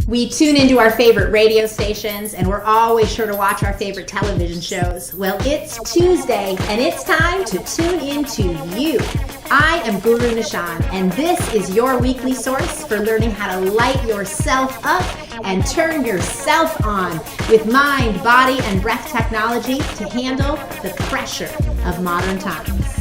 We tune into our favorite radio stations, and we're always sure to watch our favorite television shows. Well, it's Tuesday, and it's time to tune into you. I am Guru Nishan, and this is your weekly source for learning how to light yourself up and turn yourself on with mind, body, and breath technology to handle the pressure of modern times.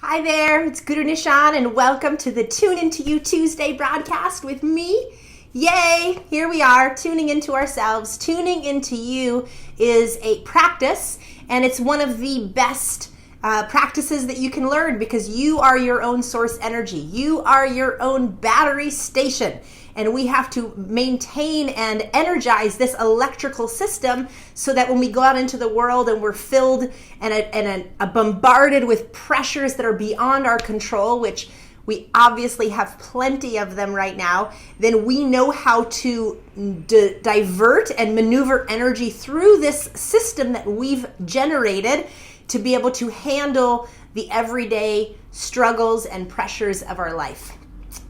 Hi there, it's Guru Nishan, and welcome to the Tune Into You Tuesday broadcast with me. Yay! Here we are, tuning into ourselves. Tuning into you is a practice, and it's one of the best practices that you can learn because you are your own source energy. You are your own battery station. And we have to maintain and energize this electrical system so that when we go out into the world and we're filled and bombarded with pressures that are beyond our control, which we obviously have plenty of them right now, then we know how to divert and maneuver energy through this system that we've generated to be able to handle the everyday struggles and pressures of our life.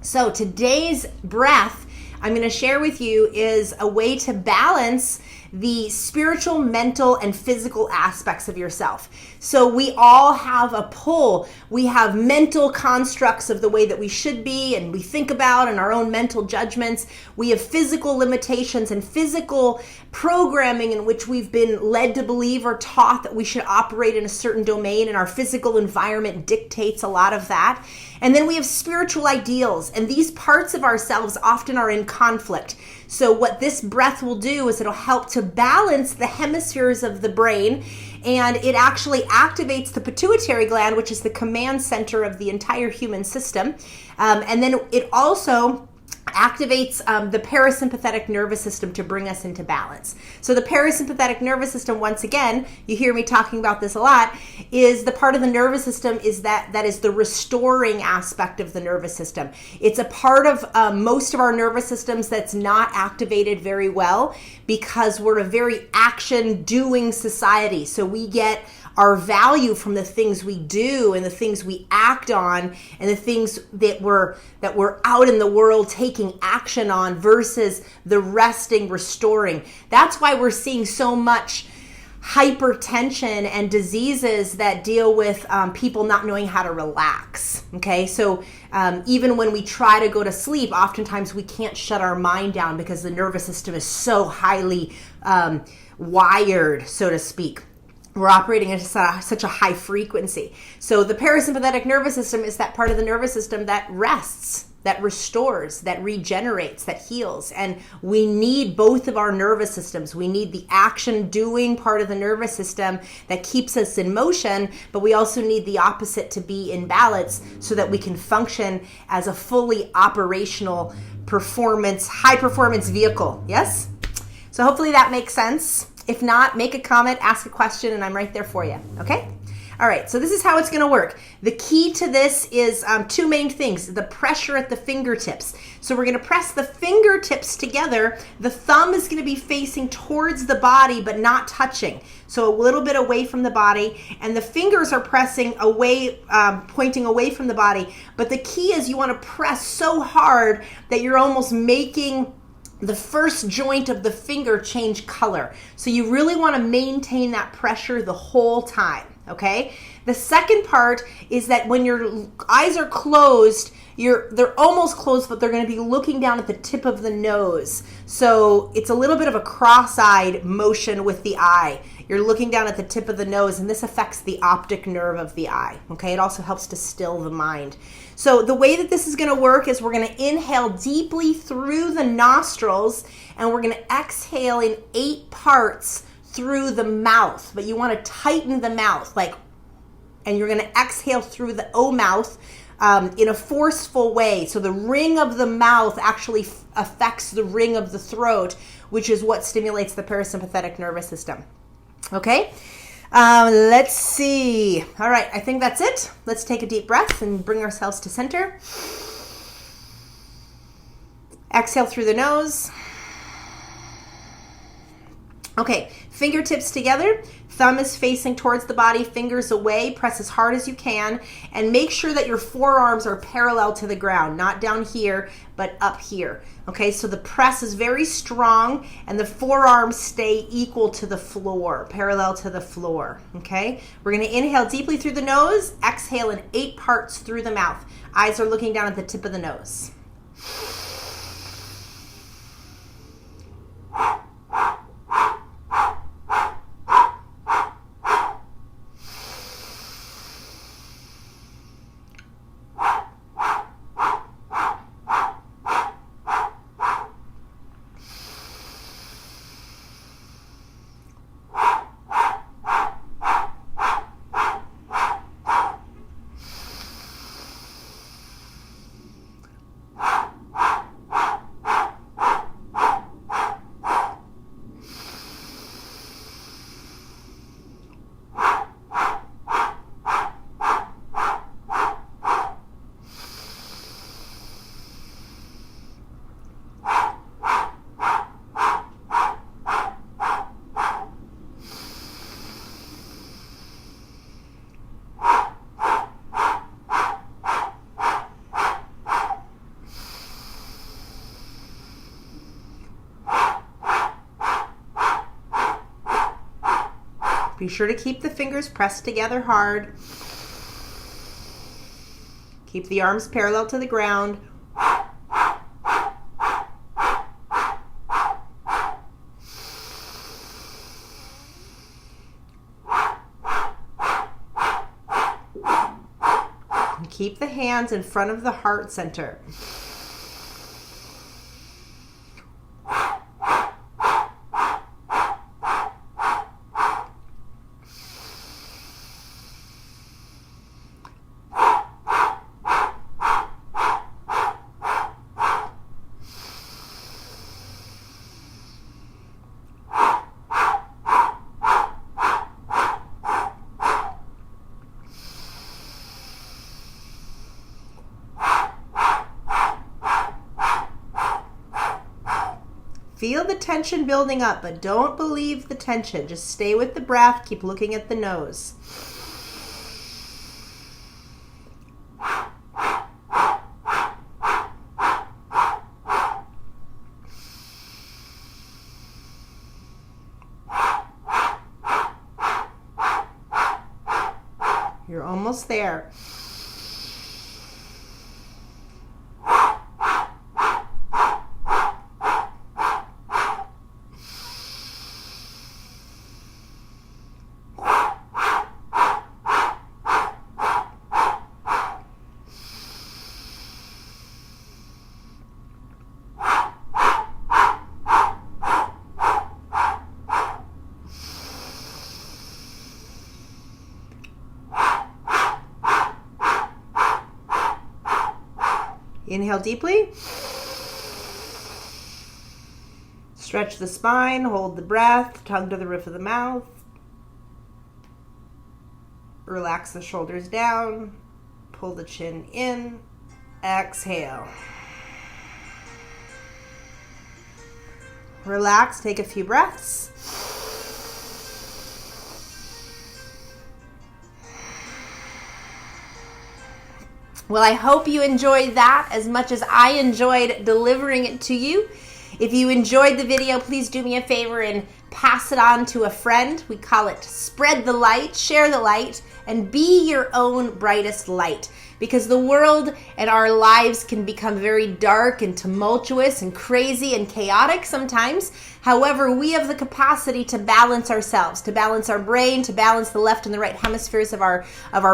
So today's breath I'm going to share with you is a way to balance the spiritual, mental, and physical aspects of yourself. So we all have a pull. We have mental constructs of the way that we should be and we think about and our own mental judgments. We have physical limitations and physical programming in which we've been led to believe or taught that we should operate in a certain domain, and our physical environment dictates a lot of that. And then we have spiritual ideals, and these parts of ourselves often are in conflict. So what this breath will do is it'll help to balance the hemispheres of the brain, and it actually activates the pituitary gland, which is the command center of the entire human system. And then it also activates the parasympathetic nervous system to bring us into balance. So the parasympathetic nervous system, once again, you hear me talking about this a lot, is the part of the nervous system is that is the restoring aspect of the nervous system. It's a part of most of our nervous systems that's not activated very well because we're a very action-doing society. So we get our value from the things we do and the things we act on and the things that we're out in the world taking action on versus the resting, restoring. That's why we're seeing so much hypertension and diseases that deal with people not knowing how to relax. Okay, so even when we try to go to sleep, oftentimes we can't shut our mind down because the nervous system is so highly wired, so to speak. We're operating at such a high frequency. So the parasympathetic nervous system is that part of the nervous system that rests, that restores, that regenerates, that heals. And we need both of our nervous systems. We need the action-doing part of the nervous system that keeps us in motion, but we also need the opposite to be in balance so that we can function as a fully operational high-performance vehicle. Yes? So hopefully that makes sense. If not, make a comment, ask a question, and I'm right there for you, okay? All right, so this is how it's going to work. The key to this is two main things, the pressure at the fingertips. So we're going to press the fingertips together. The thumb is going to be facing towards the body, but not touching. So a little bit away from the body, and the fingers are pressing away, pointing away from the body. But the key is you want to press so hard that you're almost making the first joint of the finger change color. So you really want to maintain that pressure the whole time, okay? The second part is that when your eyes are closed, they're almost closed, but they're going to be looking down at the tip of the nose. So it's a little bit of a cross-eyed motion with the eye. You're looking down at the tip of the nose, and this affects the optic nerve of the eye, okay? It also helps to still the mind. So the way that this is going to work is we're going to inhale deeply through the nostrils, and we're going to exhale in 8 parts through the mouth. But you want to tighten the mouth, and you're going to exhale through the O mouth in a forceful way. So the ring of the mouth actually affects the ring of the throat, which is what stimulates the parasympathetic nervous system. Okay? Let's see. All right, I think that's it. Let's take a deep breath and bring ourselves to center. Exhale through the nose. Okay, fingertips together. Thumb is facing towards the body, fingers away. Press as hard as you can, and make sure that your forearms are parallel to the ground, not down here, but up here. Okay, so the press is very strong and the forearms stay equal to the floor, parallel to the floor. Okay, we're going to inhale deeply through the nose, exhale in 8 parts through the mouth. Eyes are looking down at the tip of the nose. Be sure to keep the fingers pressed together hard. Keep the arms parallel to the ground. And keep the hands in front of the heart center. Feel the tension building up, but don't believe the tension. Just stay with the breath. Keep looking at the nose. You're almost there. Inhale deeply. Stretch the spine, hold the breath, tongue to the roof of the mouth. Relax the shoulders down, pull the chin in, exhale. Relax, take a few breaths. Well, I hope you enjoyed that as much as I enjoyed delivering it to you. If you enjoyed the video, please do me a favor and pass it on to a friend. We call it spread the light, share the light, and be your own brightest light. Because the world and our lives can become very dark and tumultuous and crazy and chaotic sometimes. However, we have the capacity to balance ourselves, to balance our brain, to balance the left and the right hemispheres of our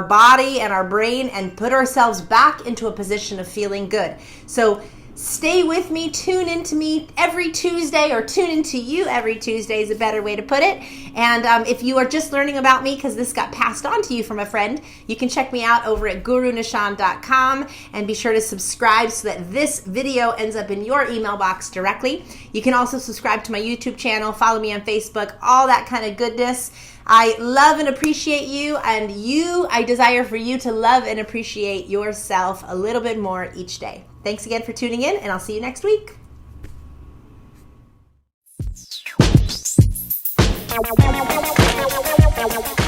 body and our brain, and put ourselves back into a position of feeling good. So stay with me, tune into me every Tuesday, or tune into you every Tuesday is a better way to put it. And if you are just learning about me because this got passed on to you from a friend, you can check me out over at gurunishan.com and be sure to subscribe so that this video ends up in your email box directly. You can also subscribe to my YouTube channel, follow me on Facebook, all that kind of goodness. I love and appreciate you, and I desire for you to love and appreciate yourself a little bit more each day. Thanks again for tuning in, and I'll see you next week. Bye.